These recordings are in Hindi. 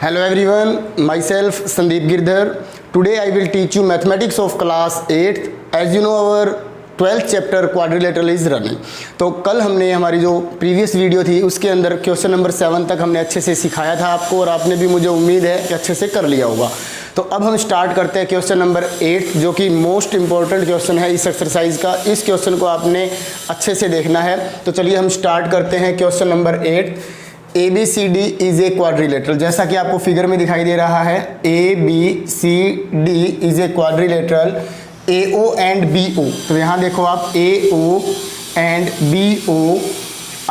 Hello everyone, myself Sandeep Girdhar. Today I will teach you mathematics of class 8th. As you know our 12th chapter quadrilateral is running. तो कल हमने हमारी जो प्रीवियस वीडियो थी उसके अंदर क्वेश्चन नंबर 7 तक हमने अच्छे से सिखाया था आपको और आपने भी मुझे उम्मीद है कि अच्छे से कर लिया होगा। तो अब हम स्टार्ट करते हैं क्वेश्चन नंबर 8 जो कि मोस्ट इंपॉर्टेंट क्वेश्चन है इस एक्सरसाइज का। इस क्वेश्चन को आपने अच्छे से देखना है। तो चलिए हम स्टार्ट करते हैं question number 8। ABCD is a quadrilateral, जैसा कि आपको फिगर में दिखाई दे रहा है ABCD is a quadrilateral AO and BO। तो यहाँ देखो आप AO and BO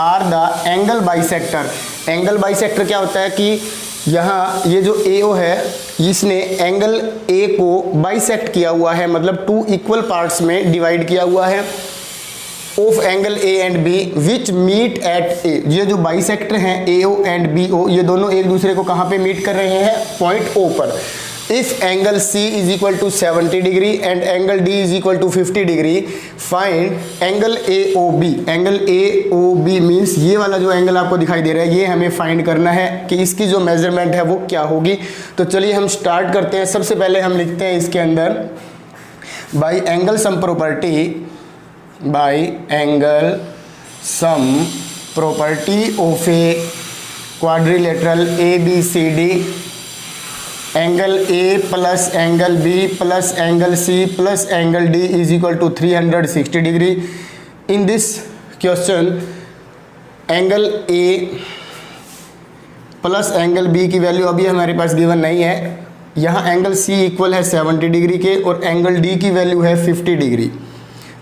are the angle bisector. Angle bisector क्या होता है कि यहाँ ये जो AO है इसने एंगल A को बाइसेक्ट किया हुआ है, मतलब टू इक्वल पार्ट्स में डिवाइड किया हुआ है of angle A and B which meet at A। ये जो बाइसेक्टर हैं AO एंड BO ये दोनों एक दूसरे को कहाँ पे मीट कर रहे हैं? पॉइंट O पर। If angle C is equal to 70 degree and angle D is equal to 50 degree find angle AOB। Angle AOB means ये वाला जो एंगल आपको दिखाई दे रहा है ये हमें फाइंड करना है कि इसकी जो मेजरमेंट है वो क्या होगी। तो चलिए हम स्टार्ट करते हैं। सबसे पहले हम लिखते हैं इसके अंदर by angle sum property, by angle sum property of a quadrilateral ABCD, angle A plus angle B plus angle C plus angle D is equal to 360 degree. In this question angle A plus angle B की वैल्यू अभी हमारे पास गिवन नहीं है। यहाँ एंगल C इक्वल है 70 डिग्री के और एंगल D की वैल्यू है 50 डिग्री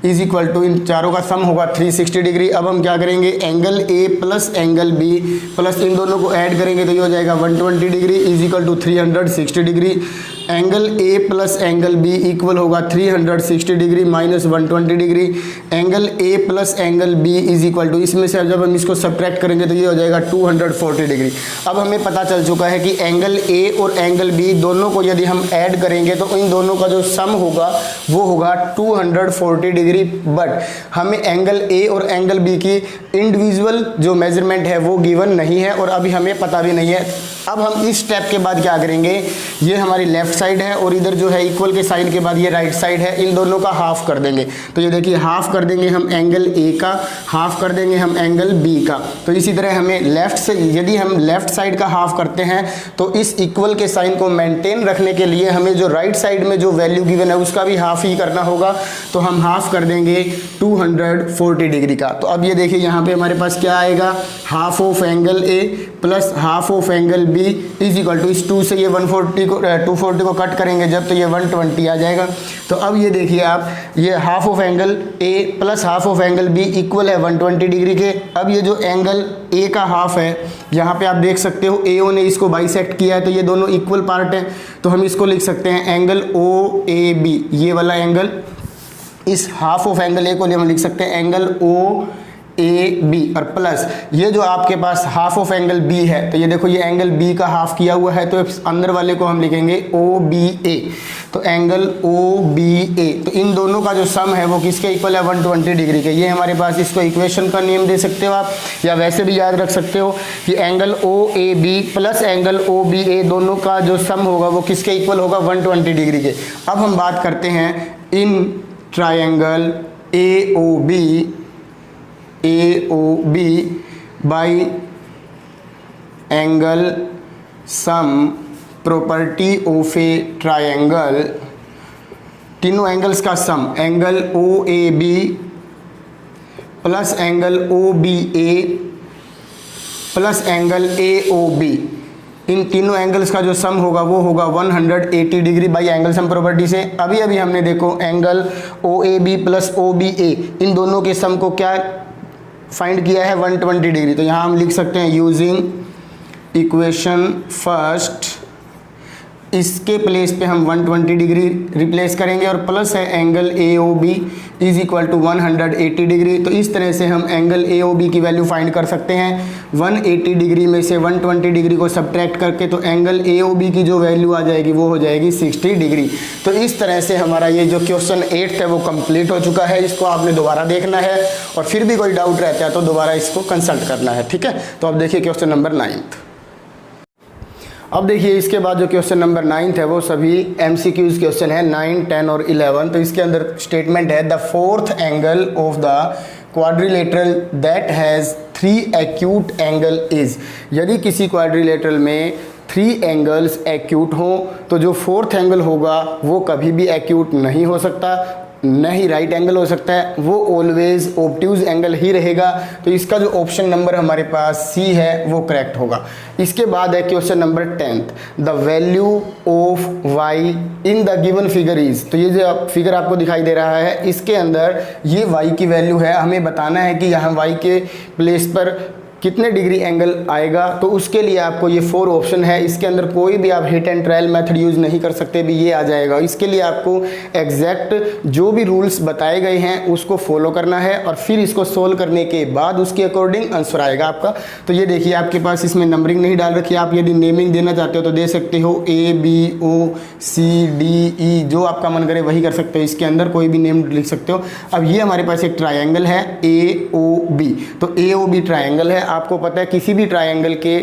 इज इक्वल टू इन चारों का सम होगा 360 डिग्री। अब हम क्या करेंगे? Angle A plus angle B plus इन दोनों को ऐड करेंगे तो ये हो जाएगा 120 degree is equal to 360 degree. Angle A plus angle B equal होगा 360 degree minus 120 degree. Angle A plus angle B is equal to, इसमें से जब हम इसको सब्ट्रैक्ट करेंगे तो ये हो जाएगा 240 डिग्री। अब हमें पता चल चुका है कि एंगल A और एंगल B दोनों को यदि हम ऐड करेंगे तो इन दोनों का जो सम होगा वो होगा 240 डिग्री। बट हमें एंगल A और एंगल B की इंडिविजुअल जो मेजरमेंट है वो गिवन नहीं है और अभी हमें पता भी नहीं है। अब हम इस स्टेप के बाद क्या करेंगे? ये हमारी लेफ्ट साइड है और इधर जो है इक्वल के साइन के बाद ये राइट साइड है, इन दोनों का हाफ कर देंगे। तो ये देखिए हाफ कर देंगे हम एंगल A का, हाफ कर देंगे हम एंगल B का। तो इसी तरह हमें लेफ्ट से यदि हम लेफ्ट साइड का हाफ करते हैं तो इस इक्वल के साइन को मेंटेन रखने के लिए हमें जो राइट साइड में जो वैल्यू गिवन है उसका भी हाफ ही करना होगा। तो हम हाफ कर देंगे 240 डिग्री का। तो अब ये देखिए यहाँ पे हमारे पास क्या आएगा? Half of angle A plus half of angle B is equal to इस 2 से ये 240 को कट करेंगे जब तो ये 120 आ जाएगा। तो अब ये देखिए आप, ये half of angle A plus half of angle B equal है 120 डिग्री के। अब ये जो एंगल A का हाफ है यहाँ पे आप देख सकते हो AO ने इसको बाइसेक्ट किया है तो ये दोनों इक्वल पार्ट हैं। तो हम इसको लिख सकते हैं एंगल OAB। ये वाला एंगल, इस हाफ ऑफ एंगल A को हम लिख सकते हैं एंगल OAB और प्लस ये जो आपके पास हाफ ऑफ एंगल B है तो ये देखो ये एंगल B का हाफ किया हुआ है तो अंदर वाले को हम लिखेंगे OBA। तो एंगल OBA, तो इन दोनों का जो सम है वो किसके इक्वल है? 120 डिग्री के। ये हमारे पास, इसको इक्वेशन का नेम दे सकते हो आप या वैसे भी याद रख सकते हो कि angle OAB plus angle OBA दोनों का जो सम होगा वो किसके इक्वल होगा? 120 डिग्री के। अब हम बात करते हैं in triangle AOB by angle sum property of a triangle. तीनों एंगल्स का sum angle OAB plus angle OBA plus angle AOB, इन तीनों एंगल्स का जो सम होगा वो होगा 180 degree by angle sum property से। अभी अभी हमने देखो एंगल OAB प्लस OBA इन दोनों के सम को क्या फाइंड किया है? 120 डिग्री। तो यहाँ हम लिख सकते हैं यूजिंग इक्वेशन फर्स्ट, इसके प्लेस पे हम 120 डिग्री रिप्लेस करेंगे और प्लस है angle AOB is equal to 180 degree. तो इस तरह से हम एंगल AOB की वैल्यू फाइंड कर सकते हैं। 180 डिग्री में से 120 डिग्री को सब्ट्रैक्ट करके तो एंगल AOB की जो वैल्यू आ जाएगी वो हो जाएगी 60 डिग्री। तो इस तरह से हमारा ये जो क्वेश्चन 8 है वो कंप्लीट हो चुका है। इसको आपने दोबारा देखना है और फिर भी कोई डाउट रहता है तो दोबारा इसको कंसल्ट करना है, ठीक है। तो अब देखिए क्वेश्चन नंबर 9। अब देखिए इसके बाद जो क्वेश्चन नंबर 9 है वो सभी MCQs क्वेश्चन है 9, 10 और 11। तो इसके अंदर स्टेटमेंट है the fourth angle of the quadrilateral that has 3 acute angle is. यदि किसी क्वाड्रिलेटरल में 3 एंगल्स एक्यूट हों तो जो फोर्थ एंगल होगा वो कभी भी एक्यूट नहीं हो सकता, न ही राइट एंगल हो सकता है, वो ऑलवेज ऑब्ट्यूज एंगल ही रहेगा। तो इसका जो ऑप्शन नंबर हमारे पास सी है वो करेक्ट होगा। इसके बाद है question number 10, the value of y in the given figure is. तो ये जो फिगर आपको दिखाई दे रहा है इसके अंदर ये y की वैल्यू है, हमें बताना है कि यहाँ y के प्लेस पर कितने डिग्री एंगल आएगा। तो उसके लिए आपको ये 4 ऑप्शन है, इसके अंदर कोई भी आप hit and trial method use नहीं कर सकते भी ये आ जाएगा। इसके लिए आपको एग्जैक्ट जो भी रूल्स बताए गए हैं उसको फॉलो करना है और फिर इसको सोल्व करने के बाद उसके अकॉर्डिंग आंसर आएगा आपका। तो ये देखिए आपके पास इसमें नंबरिंग नहीं डाल रखी है, आप यदि नेमिंग देना चाहते हो तो दे सकते हो A B O C D E, जो आपका मन करे वही कर सकते हो, इसके अंदर कोई भी नेम लिख सकते हो। अब ये हमारे पास एक ट्राइंगल है AOB, तो AOB ट्राइंगल है। आपको पता है किसी भी ट्राइंगल के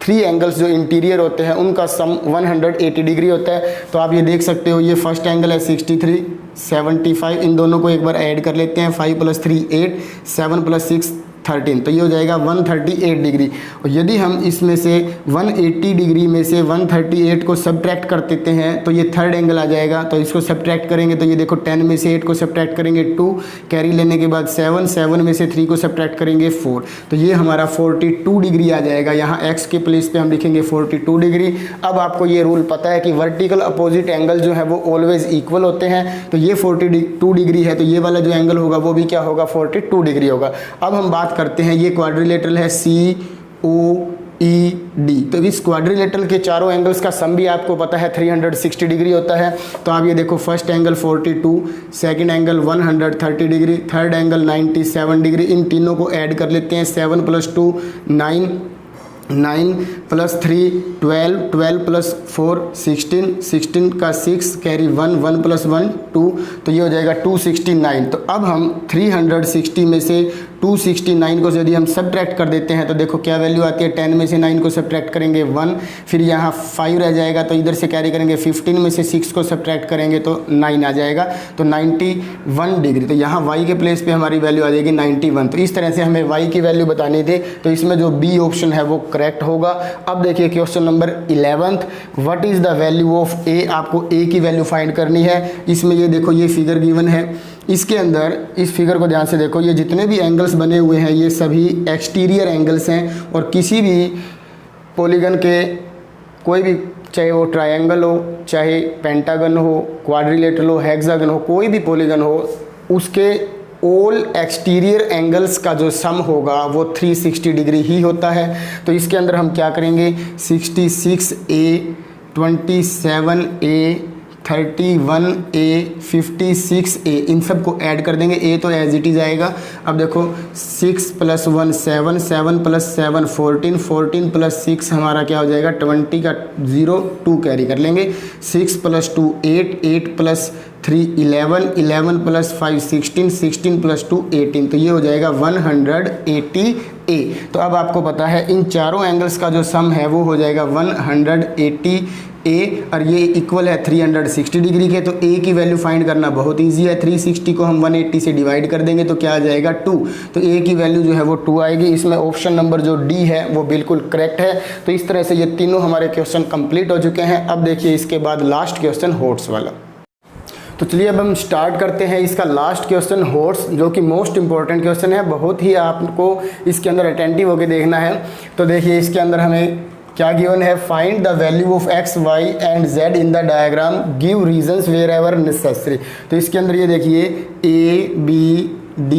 3 एंगल्स जो इंटीरियर होते हैं उनका सम 180 डिग्री होता है। तो आप ये देख सकते हो ये फर्स्ट एंगल है 63, 75, इन दोनों को एक बार ऐड कर लेते हैं, 5 + 3 8, 7 + 6 13, तो ये हो जाएगा 138 डिग्री। और यदि हम इसमें से 180 डिग्री में से 138 को सब्ट्रैक्ट कर देते हैं तो ये थर्ड एंगल आ जाएगा। तो इसको सब्ट्रैक्ट करेंगे तो ये देखो 10 में से 8 को सब्ट्रैक्ट करेंगे 2, कैरी लेने के बाद 7, 7 में से 3 को सब्ट्रैक्ट करेंगे 4, तो ये हमारा 42 डिग्री आ जाएगा। यहाँ x के प्लेस पे हम लिखेंगे 42 डिग्री। अब आपको ये रूल पता है कि वर्टिकल अपोजिट एंगल जो है वो ऑलवेज इक्वल होते हैं। तो ये 42 डिग्री है तो ये वाला जो एंगल होगा वो भी क्या होगा, 42 डिग्री होगा। अब हम बात करते हैं, ये क्वाड्रिलेटरल है COED, तो इस क्वाड्रिलेटरल के चारों एंगल्स का सम भी आपको पता है 360 डिग्री होता है। तो आप ये देखो first angle 42, second angle 130 degree, third angle 97 degree, इन तीनों को ऐड कर लेते हैं। 7 + 2 9, 9 + 3 12, 12 + 4 16, 16 का 6 कैरी 1, 1 + 1 2, तो ये हो जाएगा 269। तो अब हम 360 में से 269 को यदि हम सब्ट्रैक्ट कर देते हैं तो देखो क्या वैल्यू आती है, 10 में से 9 को सब्ट्रैक्ट करेंगे 1, फिर यहाँ 5 रह जाएगा तो इधर से कैरी करेंगे, 15 में से 6 को सब्ट्रैक्ट करेंगे तो 9 आ जाएगा, तो 91 डिग्री। तो यहाँ y के प्लेस पे हमारी वैल्यू आ जाएगी 91। तो इस तरह से हमें y की वैल्यू बतानी थी, तो इसमें जो B ऑप्शन है वो करेक्ट होगा। अब देखिए question number 11, what is the value of A, आपको A की वैल्यू फाइंड करनी है। इसमें ये देखो ये फिगर गिवन है, इसके अंदर इस फिगर को ध्यान से देखो, ये जितने भी एंगल्स बने हुए हैं ये सभी एक्सटीरियर एंगल्स हैं और किसी भी पॉलीगन के कोई भी, चाहे वो ट्रायंगल हो, चाहे पेंटागन हो, क्वाड्रिलेटरल हो, हेक्सागन हो, कोई भी पॉलीगन हो, उसके ऑल एक्सटीरियर एंगल्स का जो सम होगा वो 360 डिग्री ही होता है। तो इसके अंदर हम क्या करेंगे, 66A, 27A, 31A, 56A, इन सब को ऐड कर देंगे। A तो एज इट इज आएगा। अब देखो 6 + 1 7, 7 + 7 14, 14 + 6 हमारा क्या हो जाएगा 20 का 0 2 कैरी कर लेंगे, 6 + 2 8, 8 + 3 11, 11 + 5 16, 16 + 2 18, तो ये हो जाएगा 180A। तो अब आपको पता है इन चारों एंगल्स का जो सम है वो हो जाएगा 180A और ये इक्वल है 360 डिग्री के। तो A की वैल्यू फाइंड करना बहुत इजी है, 360 को हम 180 से डिवाइड कर देंगे तो क्या आ जाएगा 2, तो A की वैल्यू जो है वो 2 आएगी। इसमें ऑप्शन नंबर जो D है वो बिल्कुल करेक्ट है। तो इस तरह से ये तीनों हमारे क्वेश्चन कंप्लीट हो चुके हैं। अब देखिए इसके बाद लास्ट क्वेश्चन हॉर्स वाला। तो चलिए अब हम स्टार्ट करते हैं इसका लास्ट क्वेश्चन हॉर्स, जो कि मोस्ट इंपॉर्टेंट क्वेश्चन है, बहुत ही आपको इसके अंदर अटेंटिव होकर देखना है। तो देखिए इसके अंदर हमें क्या गिवन है, find the value of x, y and z in the diagram, give reasons wherever necessary. तो इसके अंदर ये देखिए A B D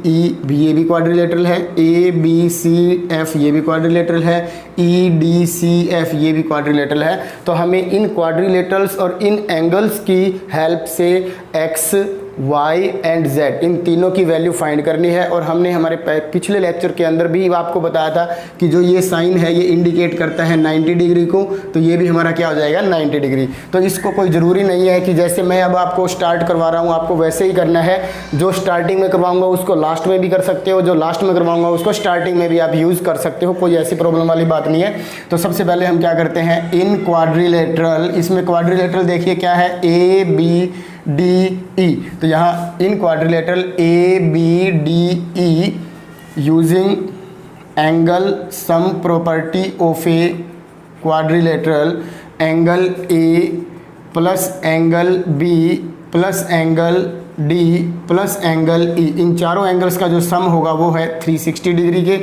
E ये भी क्वाड्रिलेटरल है, A B C F ये भी क्वाड्रिलेटरल है, E D C F ये भी क्वाड्रिलेटरल है। तो हमें इन क्वाड्रिलेटरल्स और इन एंगल्स की हेल्प से x, y एंड z, इन तीनों की वैल्यू फाइंड करनी है। और हमने हमारे पिछले लेक्चर के अंदर भी आपको बताया था कि जो ये साइन है ये इंडिकेट करता है 90 डिग्री को, तो ये भी हमारा क्या हो जाएगा 90 डिग्री। तो इसको कोई ज़रूरी नहीं है कि जैसे मैं अब आपको स्टार्ट करवा रहा हूँ आपको वैसे ही करना है। जो स्टार्टिंग में करवाऊंगा उसको लास्ट में भी कर सकते हो, जो लास्ट में करवाऊंगा उसको स्टार्टिंग में भी आप यूज़ कर सकते हो, कोई ऐसी प्रॉब्लम वाली बात नहीं है। तो सबसे पहले हम क्या करते हैं, इन क्वाड्रिलेटरल, इसमें क्वाड्रिलेटरल देखिए क्या है, ए बी डी ई। तो यहाँ in quadrilateral A B D E using angle sum property of a quadrilateral, angle A plus angle B plus angle D plus angle E, इन चारों एंगल्स का जो सम होगा वो है 360 डिग्री के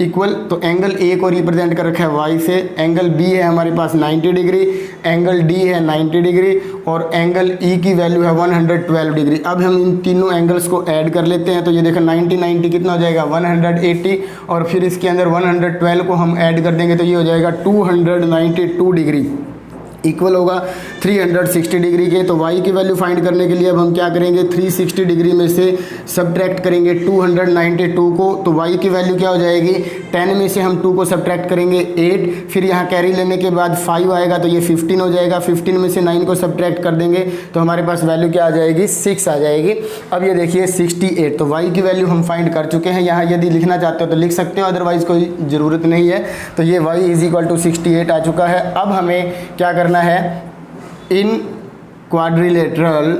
इक्वल। तो एंगल ए को रिप्रेजेंट कर रखा है वाई से, एंगल बी है हमारे पास 90 डिग्री, एंगल डी है 90 डिग्री और एंगल ई की वैल्यू है 112 डिग्री। अब हम इन तीनों एंगल्स को ऐड कर लेते हैं। तो ये देखो 90 कितना हो जाएगा 180, और फिर इसके अंदर 112 को हम ऐड कर देंगे तो ये हो जाएगा 292 डिग्री, इक्वल होगा 360 डिग्री के। तो y की वैल्यू फाइंड करने के लिए अब हम क्या करेंगे, 360 डिग्री में से सब्ट्रैक्ट करेंगे 292 को। तो y की वैल्यू क्या हो जाएगी, 10 में से हम 2 को सब्ट्रैक्ट करेंगे 8, फिर यहाँ कैरी लेने के बाद 5 आएगा तो ये 15 हो जाएगा, 15 में से 9 को सब्ट्रैक्ट कर देंगे तो हमारे पास वैल्यू क्या आ जाएगी, 6 आ जाएगी। अब ये देखिए 68, तो y की वैल्यू हम फाइंड कर चुके हैं। यहाँ यदि लिखना चाहते हो तो लिख सकते हो, अदरवाइज़ कोई ज़रूरत नहीं है। तो ये y = 68 आ चुका है। अब हमें क्या करना है, इन क्वाड्रिलेटरल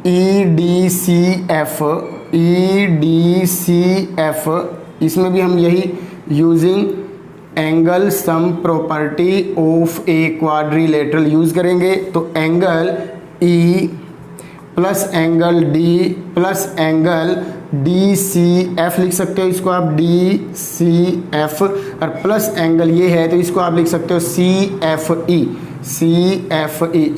EDCF, इसमें भी हम यही using angle sum property of a quadrilateral use करेंगे। तो angle E plus angle D plus angle DCF लिख सकते हो, इसको आप DCF, और प्लस एंगल ये है तो इसको आप लिख सकते हो CFE।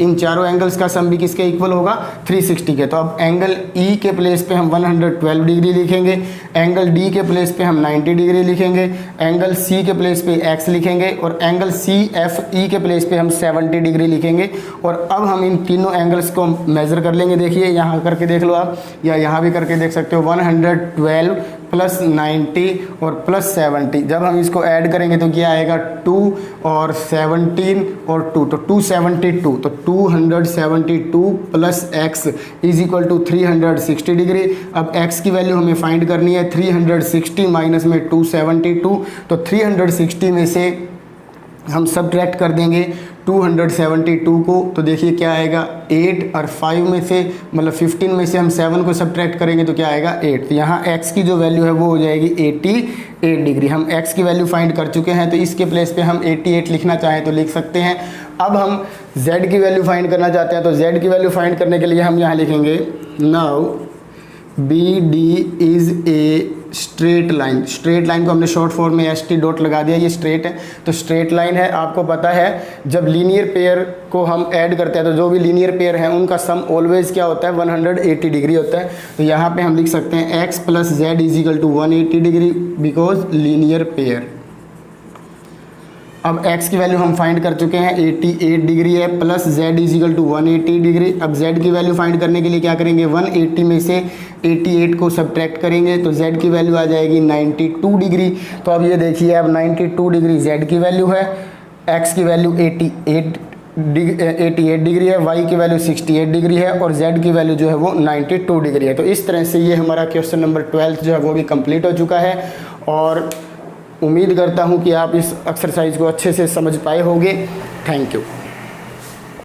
इन चारों एंगल्स का सम भी किसके इक्वल होगा, 360 के। तो अब एंगल E के प्लेस पे हम 112 डिग्री लिखेंगे, एंगल D के प्लेस पे हम 90 डिग्री लिखेंगे, एंगल C के प्लेस पे X लिखेंगे और एंगल CFE के प्लेस पे हम 70 डिग्री लिखेंगे। और अब हम इन तीनों एंगल्स को मेज़र कर लेंगे। देखिए यहाँ करके देख लो आप, या यहाँ भी करके देख सकते हो, 112 प्लस 90 और प्लस 70। जब हम इसको ऐड करेंगे तो क्या आएगा, 2 और 17 और 2, तो 272। तो 272 प्लस x = 360 डिग्री। अब x की वैल्यू हमें फाइंड करनी है, 360 माइनस में 272, तो 360 में से हम सब्ट्रैक्ट कर देंगे 272 को। तो देखिए क्या आएगा, 8 और 5 में से मतलब 15 में से हम 7 को सब्ट्रैक्ट करेंगे तो क्या आएगा 8। तो यहाँ x की जो वैल्यू है वो हो जाएगी 88 डिग्री। हम x की वैल्यू फाइंड कर चुके हैं, तो इसके प्लेस पे हम 88 लिखना चाहें तो लिख सकते हैं। अब हम z की वैल्यू फाइंड करना चाहते हैं, तो z की वैल्यू फाइंड करने के लिए हम यहाँ लिखेंगे, now BD is a straight line. Straight line को हमने शॉर्ट फॉर्म में ST डॉट लगा दिया, ये स्ट्रेट है तो स्ट्रेट लाइन है। आपको पता है जब लीनियर पेयर को हम ऐड करते हैं तो जो भी लीनियर पेयर है उनका सम ऑलवेज क्या होता है, 180 डिग्री होता है। तो यहाँ पे हम लिख सकते हैं x plus z = 180 degree because linear pair. अब x की वैल्यू हम फाइंड कर चुके हैं, 88 डिग्री है, प्लस z = 180 डिग्री। अब z की वैल्यू फाइंड करने के लिए क्या करेंगे, 180 में से 88 को सब्ट्रैक्ट करेंगे तो z की वैल्यू आ जाएगी 92 डिग्री। तो अब ये देखिए, अब 92 डिग्री z की वैल्यू है, x की वैल्यू 88 डिग्री है, y की वैल्यू 68 डिग्री है और z की वैल्यू जो है वो 92 डिग्री है। तो इस तरह से ये हमारा क्वेश्चन नंबर 12 जो है वो भी कंप्लीट हो चुका है। और उम्मीद करता हूँ कि आप इस एक्सरसाइज को अच्छे से समझ पाए होंगे। Thank you.